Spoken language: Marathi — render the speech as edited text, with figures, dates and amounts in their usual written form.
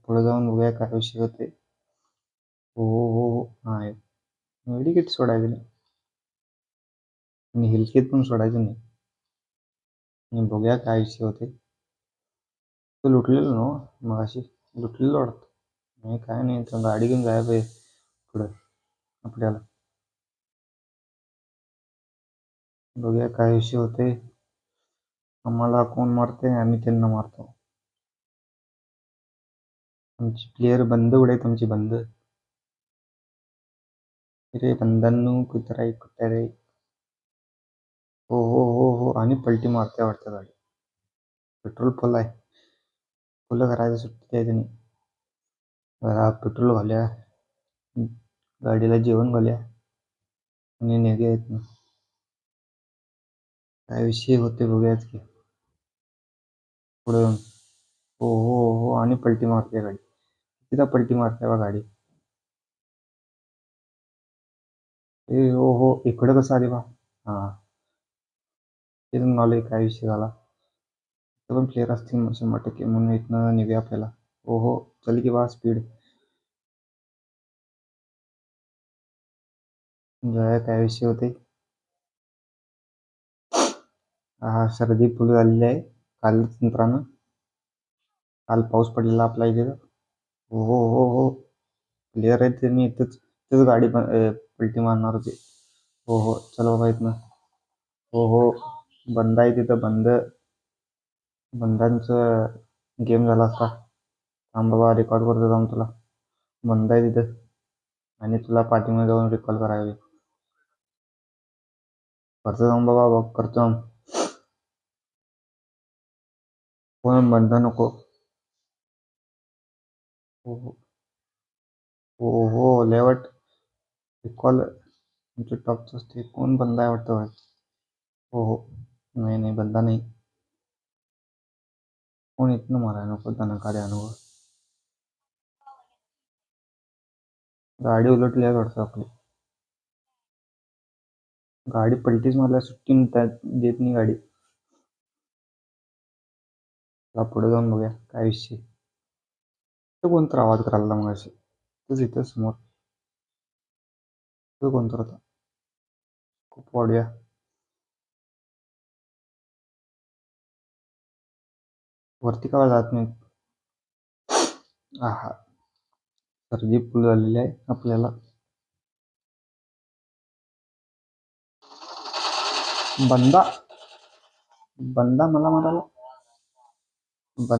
पुढे जाऊन बघूया काय विषय होते. हो हो हो हा मेडिकेट सोडायचं नाही आणि हिलकेत पण सोडायचं नाही. आणि बघूया काय विषय होते. तो लुटलेलो ना मग अशी लुटलेलो वाटतं. नाही काय नाही तर गाडी घेऊन जायला पाहिजे पुढं आपल्याला. बघूया काय विषय होते. आम्हाला कोण मारते आम्ही त्यांना मारतो. आमची प्लेयर बंद उडे तुमची बंद. अरे बंधांनो कुत्रा कुत्रा रे. हो हो हो हो आणि पलटी मारते वाटतं गाडी. पेट्रोल फुल आहे. फुलं करायचं सुट्टी द्यायचं नाही. जरा पेट्रोल घालूया. गाडीला जेवण घालूया आणि निघूया इथनं. काय विषय होते बघूयाच की पुढे जाऊन. हो हो हो आणि पलटी मारते गाडी. तिथं पलटी मारते बा गाडी. ए हो हो इकडे कसं आली बा. हा तेच म्हणाले काय विषय झाला. इथं पण प्लेअर असतील 100% म्हणून इथनं निघूया आपल्याला. हो हो चल की बा स्पीड. जाऊया काय विषय होते. हा सर्दी फुल झालेली आहे कालच मित्रांनो. काल पाऊस पडलेला आपल्या इथे. हो हो हो हो प्लेयर आहेत ते मी इथंच तेच गाडी पलटी मारणार होते. हो हो चल बाबा इथनं. हो हो बंद आहे तिथं बंद. बंदांचं गेम झाला असता. थांब बाबा रेकॉर्ड करतो जाऊन तुला. बंद आहे तिथं आणि तुला पाठीमध्ये जाऊन रिकॉल करावे. करतो जाऊन बाबा बघ करतो जाऊन. कोण बंद नको. हो हो हो हो लेवट रिकॉल तुमच्या टॉपचं असते कोण बंद आहे वाटतं. हो हो नाही नाही बंदा नाही. कोण इथनं मारायला नको त्यांना गाडी आणू. गाडी उलटली आहे वाटतं आपली. गाडी पलटीच मारल्या सुट्टी देत नाही गाडी. चला पुढे जाऊन बघूया काय विषय. तो कोणता आवाज करायला मग असे तूच इथं समोर. तो कोणता होता खूप वाढूया. वरती का जात नाही. आहा सर्दी फुल झालेली आहे आपल्याला. बंदा बंदा मला मारायला.